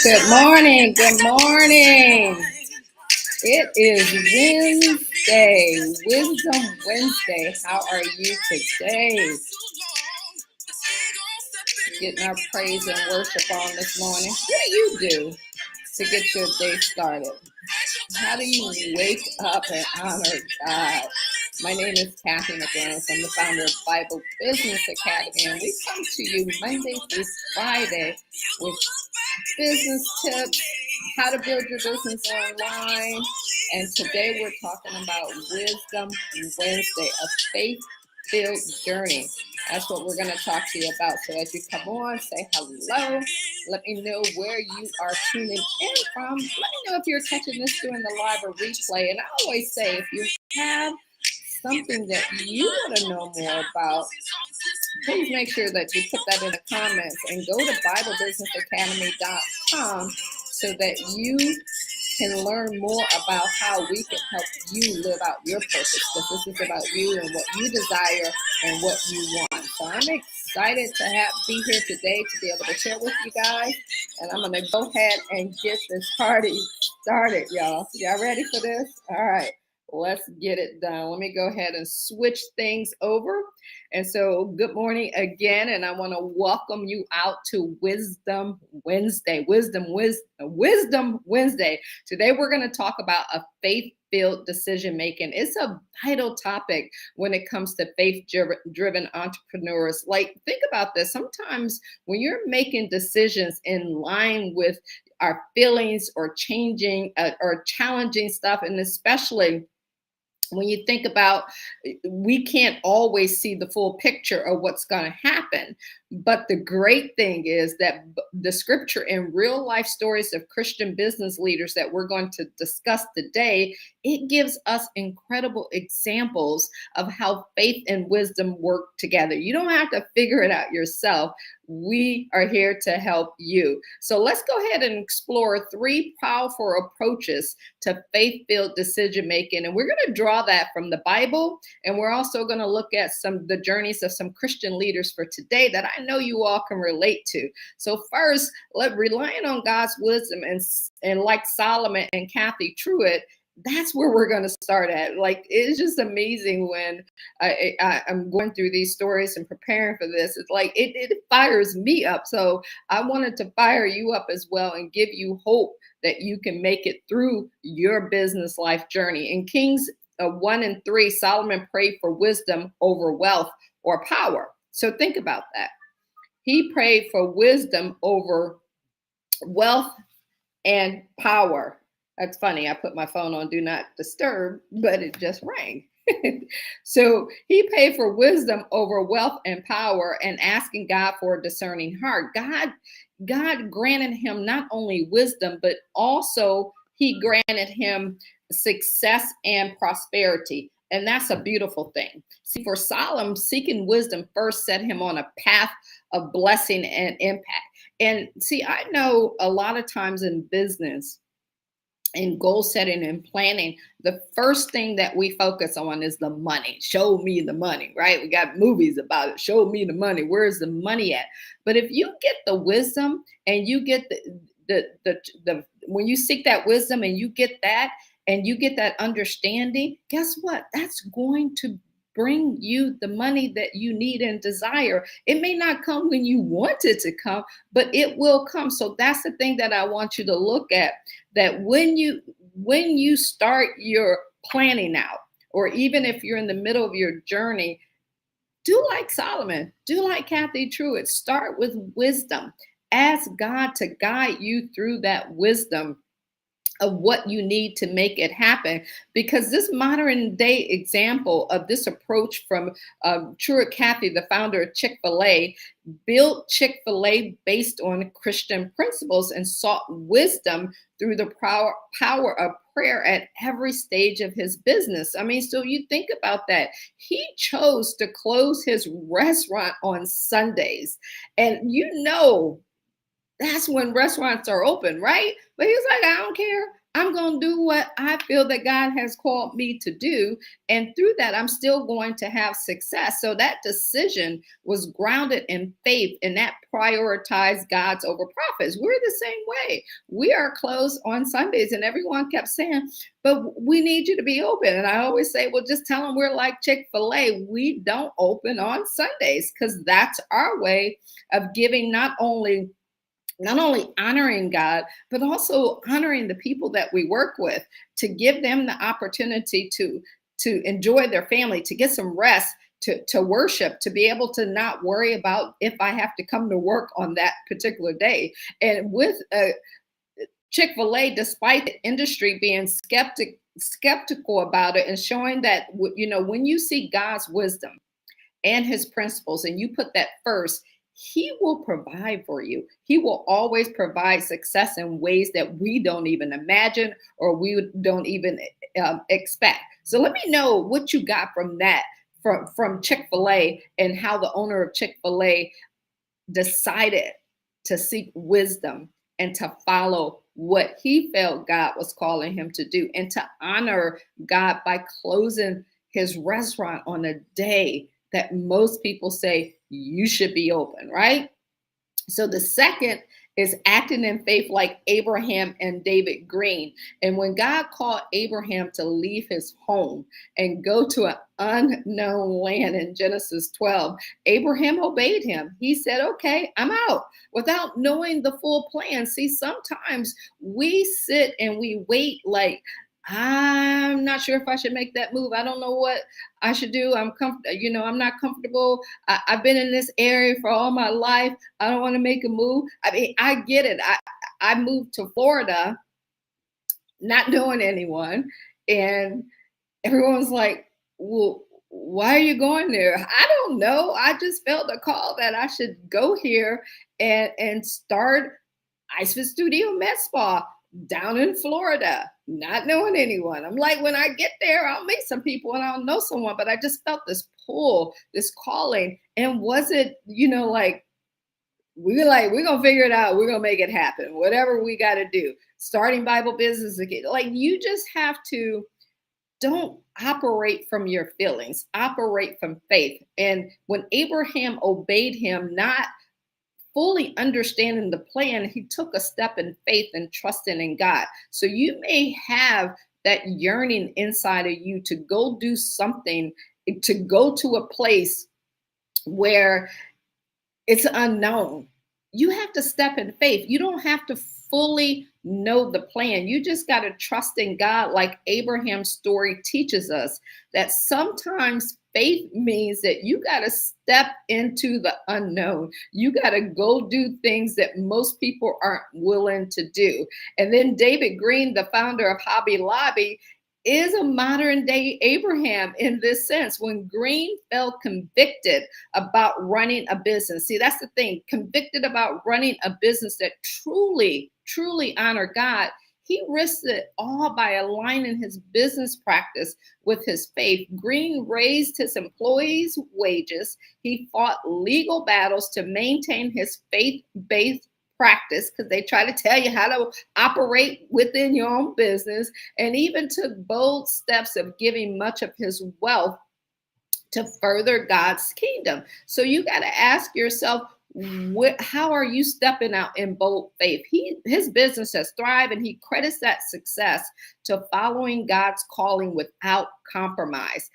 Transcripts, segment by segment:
Good morning. Good morning. It is Wednesday, Wisdom Wednesday. How are you today? Getting our praise and worship on this morning. What do you do to get your day started? How do you wake up and honor God? My name is Cathy. I'm the founder of Bible Business Academy, and we come to you Monday through Friday with business tips, how to build your business online. And today we're talking about Wisdom Wednesday, a faith-filled journey. That's what we're going to talk to you about. So as you come on, say hello. Let me know where you are tuning in from. Let me know if you're catching this during the live or replay. And I always say, if you have something that you want to know more about, please make sure that you put that in the comments and go to BibleBusinessAcademy.com so that you can learn more about how we can help you live out your purpose. Because this is about you and what you desire and what you want. So I'm excited to be here today to be able to share with you guys. And I'm going to go ahead and get this party started, y'all. Y'all ready for this? All right. Let's get it done. Let me go ahead and switch things over. And so good morning again. And I want to welcome you out to Wisdom Wednesday. Wisdom Wednesday. Today we're going to talk about a faith-filled decision making. It's a vital topic when it comes to faith-driven entrepreneurs. Like, think about this. Sometimes when you're making decisions in line with our feelings or changing or challenging stuff, and especially when you think about, we can't always see the full picture of what's going to happen. But the great thing is that the scripture and real life stories of Christian business leaders that we're going to discuss today, it gives us incredible examples of how faith and wisdom work together. You don't have to figure it out yourself. We are here to help you. So let's go ahead and explore 3 powerful approaches to faith-filled decision making. And we're going to draw that from the Bible. And we're also going to look at the journeys of some Christian leaders for today that I know you all can relate to. So first, relying on God's wisdom and like Solomon and Cathy Truitt, that's where we're going to start at. Like, it's just amazing when I'm going through these stories and preparing for this. It's like it fires me up. So I wanted to fire you up as well and give you hope that you can make it through your business life journey. In Kings 1 and 3, Solomon prayed for wisdom over wealth or power. So think about that. He prayed for wisdom over wealth and power. That's funny. I put my phone on do not disturb, but it just rang. So he prayed for wisdom over wealth and power and asking God for a discerning heart. God granted him not only wisdom, but also he granted him success and prosperity. And that's a beautiful thing. See, for Solomon, seeking wisdom first set him on a path of blessing and impact. And see, I know a lot of times in business, in goal setting and planning, the first thing that we focus on is the money. Show me the money, right? We got movies about it. Show me the money. Where's the money at? But if you get the wisdom and you get when you seek that wisdom and you get that understanding, guess what? That's going to bring you the money that you need and desire. It may not come when you want it to come, but it will come. So that's the thing that I want you to look at, that when you start your planning out, or even if you're in the middle of your journey, do like Solomon, do like Cathy Truitt, start with wisdom. Ask God to guide you through that wisdom of what you need to make it happen. Because this modern day example of this approach from Truitt Cathy, the founder of Chick-fil-A, built Chick-fil-A based on Christian principles and sought wisdom through the power of prayer at every stage of his business. I mean, so you think about that. He chose to close his restaurant on Sundays. And that's when restaurants are open, right? But he was like, I don't care. I'm going to do what I feel that God has called me to do. And through that, I'm still going to have success. So that decision was grounded in faith, and that prioritized God's over profits. We're the same way. We are closed on Sundays, and everyone kept saying, but we need you to be open. And I always say, well, just tell them we're like Chick-fil-A. We don't open on Sundays, because that's our way of giving, not only honoring God, but also honoring the people that we work with, to give them the opportunity to enjoy their family, to get some rest, to worship, to be able to not worry about if I have to come to work on that particular day. And with Chick-fil-A, despite the industry being skeptical about it, and showing that, when you see God's wisdom and his principles and you put that first, he will provide for you. He will always provide success in ways that we don't even imagine, or we don't even expect. So let me know what you got from that, from Chick-fil-A, and how the owner of Chick-fil-A decided to seek wisdom and to follow what he felt God was calling him to do, and to honor God by closing his restaurant on a day that most people say you should be open, right? So the second is acting in faith like Abraham and David Green. And when God called Abraham to leave his home and go to an unknown land in Genesis 12, Abraham obeyed him. He said, okay, I'm out, without knowing the full plan. See, sometimes we sit and we wait, like, I'm not sure if I should make that move. I don't know what I should do. I'm not comfortable. I've been in this area for all my life. I don't want to make a move. I mean, I get it. I moved to Florida, not knowing anyone, and everyone's like, well, why are you going there? I don't know. I just felt a call that I should go here and start Ice Fit Studio Med Spa down in Florida, not knowing anyone. I'm like, when I get there, I'll meet some people and I'll know someone. But I just felt this pull, this calling. And was it, like, we're going to figure it out. We're going to make it happen. Whatever we got to do. Starting Bible business again. Like, you just have to, don't operate from your feelings, operate from faith. And when Abraham obeyed him, not fully understanding the plan, he took a step in faith and trusting in God. So you may have that yearning inside of you to go do something, to go to a place where it's unknown. You have to step in faith. You don't have to fully know the plan. You just got to trust in God, like Abraham's story teaches us, that sometimes faith means that you got to step into the unknown. You got to go do things that most people aren't willing to do. And then David Green, the founder of Hobby Lobby, is a modern day Abraham in this sense. When Green felt convicted about running a business, see, that's the thing, convicted about running a business that truly honored God, he risked it all by aligning his business practice with his faith. Green raised his employees' wages. He fought legal battles to maintain his faith-based practice, because they try to tell you how to operate within your own business, and even took bold steps of giving much of his wealth to further God's kingdom. So you got to ask yourself, how are you stepping out in bold faith? His business has thrived, and he credits that success to following God's calling without compromise.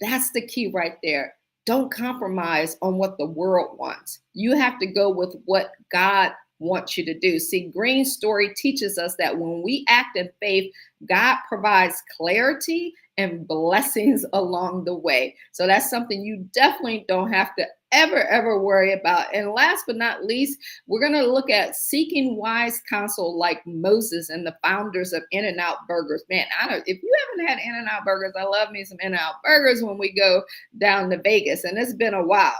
That's the key right there. Don't compromise on what the world wants. You have to go with what God wants you to do. See, Green's story teaches us that when we act in faith, God provides clarity and blessings along the way. So that's something you definitely don't have to ever worry about. And last but not least, we're going to look at seeking wise counsel like Moses and the founders of In-N-Out Burgers. Man, if you haven't had In-N-Out Burgers, I love me some In-N-Out Burgers when we go down to Vegas, and it's been a while.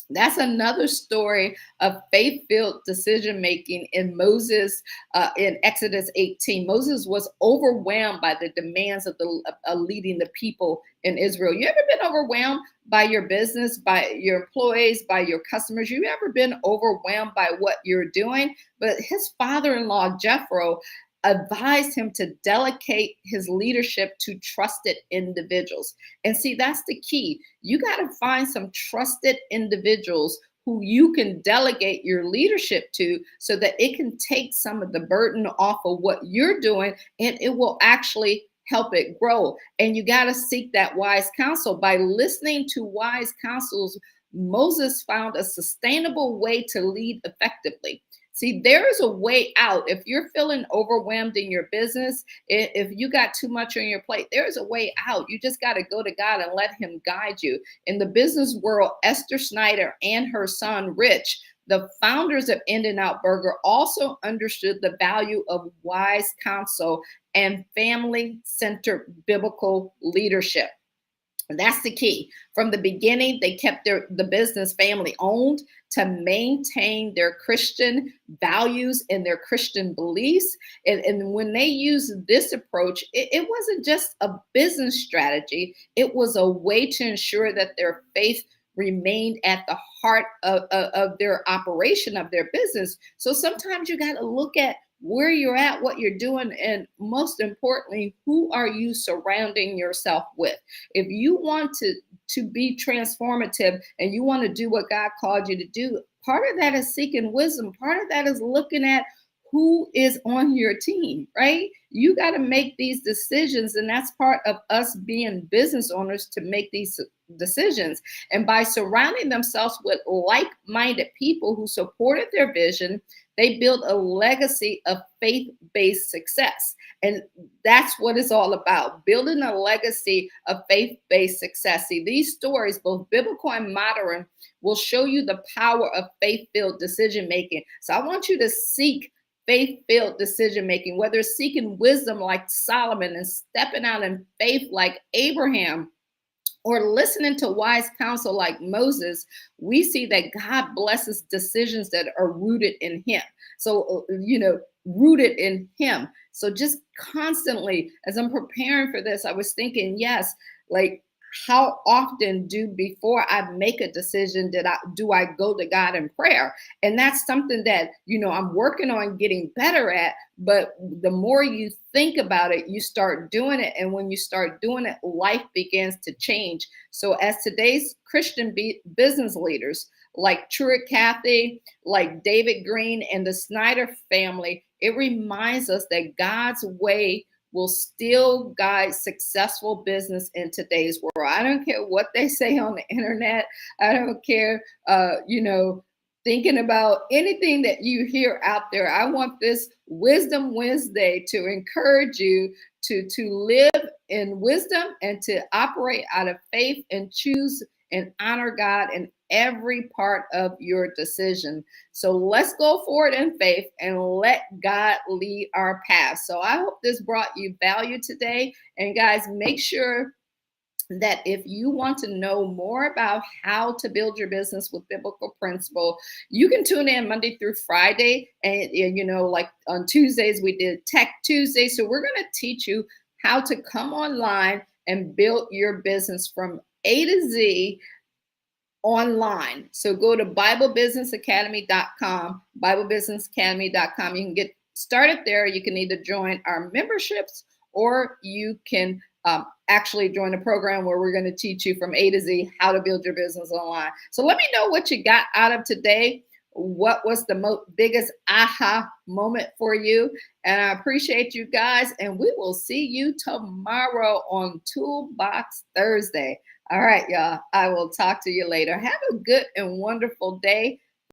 That's another story of faith-filled decision-making in Moses, in Exodus 18. Moses was overwhelmed by the demands of leading the people in Israel. You ever been overwhelmed by your business, by your employees, by your customers? You ever been overwhelmed by what you're doing? But his father-in-law, Jethro, advised him to delegate his leadership to trusted individuals. And see, that's the key. You got to find some trusted individuals who you can delegate your leadership to so that it can take some of the burden off of what you're doing, and it will actually help it grow. And you got to seek that wise counsel. By listening to wise counsels, Moses found a sustainable way to lead effectively. See, there is a way out. If you're feeling overwhelmed in your business, if you got too much on your plate, there's a way out. You just got to go to God and let him guide you. In the business world, Esther Snyder and her son, Rich, the founders of In-N-Out Burger, also understood the value of wise counsel and family-centered biblical leadership. That's the key. From the beginning, they kept the business family owned to maintain their Christian values and their Christian beliefs. And when they used this approach, it wasn't just a business strategy. It was a way to ensure that their faith remained at the heart of their operation of their business. So sometimes you got to look at where you're at, what you're doing, and most importantly, who are you surrounding yourself with? If you want to be transformative and you want to do what God called you to do, part of that is seeking wisdom. Part of that is looking at who is on your team, right? You got to make these decisions, and that's part of us being business owners, to make these decisions. And by surrounding themselves with like-minded people who supported their vision, they built a legacy of faith-based success. And that's what it's all about, building a legacy of faith-based success. See, these stories, both biblical and modern, will show you the power of faith-filled decision-making. So I want you to seek faith-filled decision-making, whether seeking wisdom like Solomon and stepping out in faith like Abraham, or listening to wise counsel like Moses. We see that God blesses decisions that are rooted in him. So, rooted in him. So just constantly, as I'm preparing for this, I was thinking, yes, like, how often before I make a decision do I go to God in prayer? And that's something that, I'm working on getting better at. But the more you think about it, you start doing it. And when you start doing it, life begins to change. So as today's Christian business leaders, like Truett Cathy, like David Green and the Snyder family, it reminds us that God's way will still guide successful business in today's world. I don't care what they say on the internet. I don't care, thinking about anything that you hear out there. I want this Wisdom Wednesday to encourage you to live in wisdom and to operate out of faith and choose and honor God in every part of your decision. So let's go forward in faith and let God lead our path. So I hope this brought you value today. And guys, make sure that if you want to know more about how to build your business with biblical principle, you can tune in Monday through Friday. And, like on Tuesdays, we did Tech Tuesday. So we're going to teach you how to come online and build your business from A to Z online. So go to BibleBusinessAcademy.com, BibleBusinessAcademy.com. You can get started there. You can either join our memberships, or you can actually join a program where we're going to teach you from A to Z how to build your business online. So let me know what you got out of today. What was the biggest aha moment for you? And I appreciate you guys. And we will see you tomorrow on Toolbox Thursday. All right, y'all. I will talk to you later. Have a good and wonderful day.